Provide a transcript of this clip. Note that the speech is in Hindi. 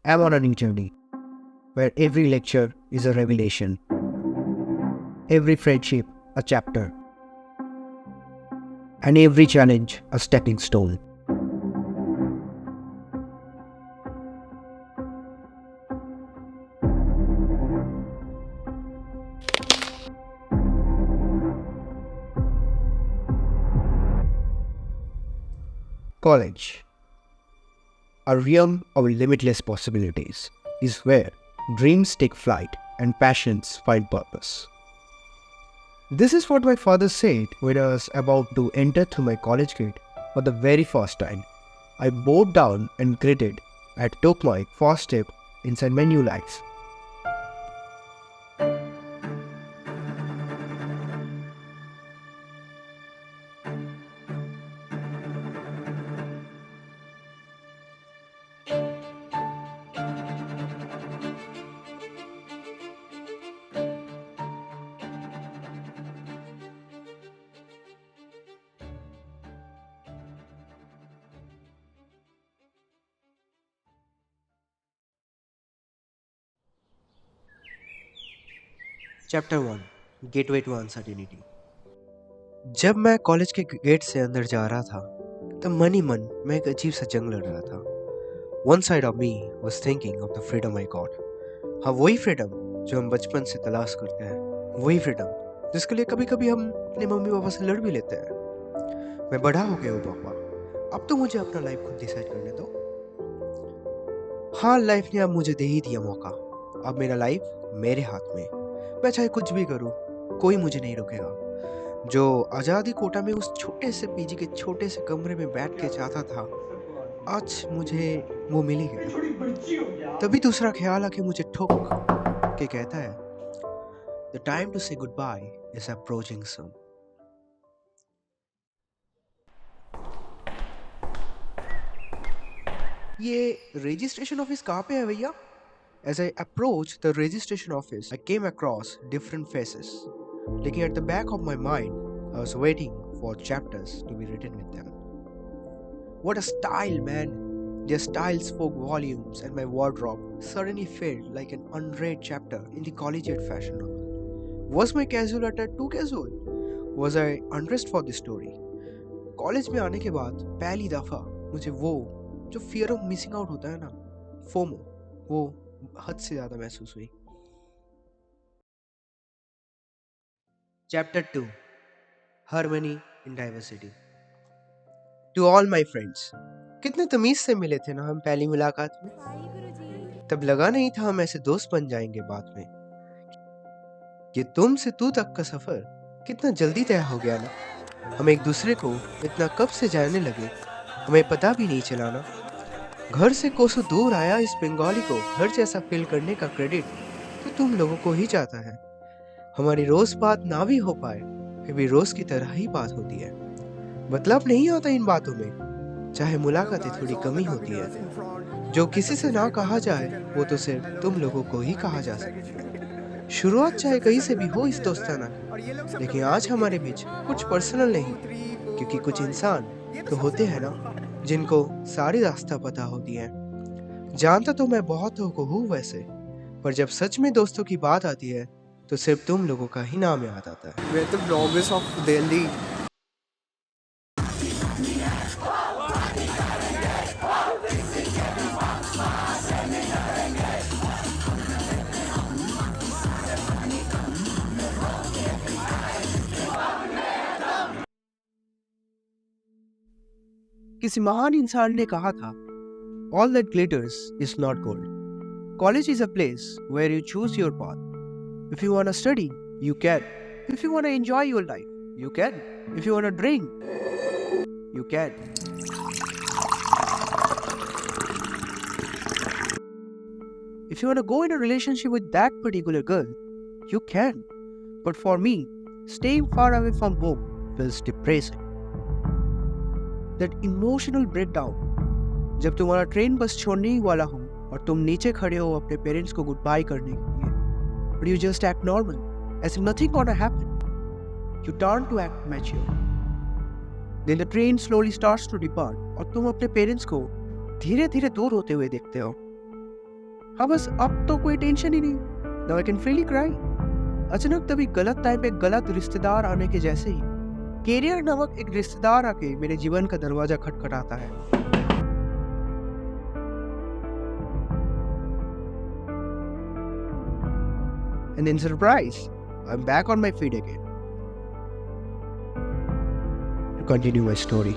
am on a new journey where every lecture is a revelation, every friendship a chapter, and every challenge a stepping stone. College, a realm of limitless possibilities, is where dreams take flight and passions find purpose. This is what my father said when I was about to enter through my college gate for the very first time. I bowed down and greeted. I took my first step inside my new life. Chapter 1 gateway to uncertainty. जब मैं कॉलेज के गेट से अंदर जा रहा था तब मन ही मन मैं एक अजीब सा जंग लड़ रहा था। One side of me was thinking of the freedom I got. हाँ, वही फ्रीडम जो हम बचपन से तलाश करते हैं, वही फ्रीडम जिसके लिए कभी कभी हम अपने मम्मी पापा से लड़ भी लेते हैं। मैं बड़ा हो गया हूँ पापा, अब तो मुझे अपना लाइफ खुद डिसाइड करने दो। हाँ, लाइफ ने अब मुझे दे ही दिया मौका। अब मेरा लाइफ मेरे हाथ में। मैं चाहे कुछ भी करूँ, कोई मुझे नहीं रोकेगा। जो आज़ादी कोटा में उस छोटे से पीजी के छोटे से कमरे में बैठ के चाहता था, आज मुझे वो मिल ही गया। तभी दूसरा ख्याल आके मुझे ठोक के कहता है, द टाइम टू से गुड बाय इज अप्रोचिंग सून। ये रजिस्ट्रेशन ऑफिस कहाँ पे है भैया? As I approached the registration office, I came across different faces. Looking at the back of my mind, I was waiting for chapters to be written with them. What a style, man! Their style spoke volumes, and my wardrobe suddenly felt like an unread chapter in the collegiate fashion novel. Was my casual attire too casual? Was I undressed for this story? College में आने के बाद पहली दफ़ा मुझे वो जो फियर ऑफ मिसिंग आउट होता है ना, फोमो, वो हद से ज़्यादा महसूस हुई। Chapter 2 harmony in diversity. To all my friends, कितने तमीज से मिले थे ना हम पहली मुलाकात में। तब लगा नहीं था हम ऐसे दोस्त बन जाएंगे बाद में। ये तुम से तू तक का सफर कितना जल्दी तय हो गया ना। हम एक दूसरे को इतना कब से जानने लगे, हमें पता भी नहीं चला ना। घर से कोसों दूर आया इस बंगाली को घर जैसा फील करने का क्रेडिट तो तुम लोगों को ही जाता है। हमारी रोज बात ना भी हो पाए फिर भी रोज की तरह ही बात होती है। मतलब नहीं आता इन बातों में, चाहे मुलाकातें थोड़ी कमी होती है। जो किसी से ना कहा जाए वो तो सिर्फ तुम लोगों को ही कहा जा सकती है। शुरुआत चाहे कहीं से भी हो इस दोस्ताना की, लेकिन आज हमारे बीच कुछ पर्सनल नहीं, क्योंकि कुछ इंसान तो होते हैं ना जिनको सारी रास्ता पता होती है। जानता तो मैं बहुतों को हूँ वैसे, पर जब सच में दोस्तों की बात आती है तो सिर्फ तुम लोगों का ही नाम याद आता है। मैं तो प्रॉमिस ऑफ दिल्ली। किसी महान इंसान ने कहा था, all that glitters is not gold. College is a place where you choose your path. If you want to study, you can. If you want to enjoy your life, you can. If you want to drink, you can. If you want to go in a relationship with that particular girl, you can. But for me, staying far away from home feels depressing. That emotional breakdown, जब तुम्हारा ट्रेन बस छोड़ने ही वाला हो और तुम नीचे खड़े हो अपने पेरेंट्स को गुड बाय करने के लिए, but you just act normal, as if nothing gonna happen. You turn to act mature. Then the train slowly starts to depart और तुम अपने पेरेंट्स को धीरे धीरे दूर होते हुए देखते हो। हाँ बस अब तो कोई टेंशन ही नहीं। Now I can freely cry. अचानक तभी गलत टाइम पे गलत रिश्तेदार आने के जैसे ही कैरियर नामक एक रिश्तेदार आके मेरे जीवन का दरवाजा खटखटाता है। And then surprise, I'm back on my feet again to continue my story.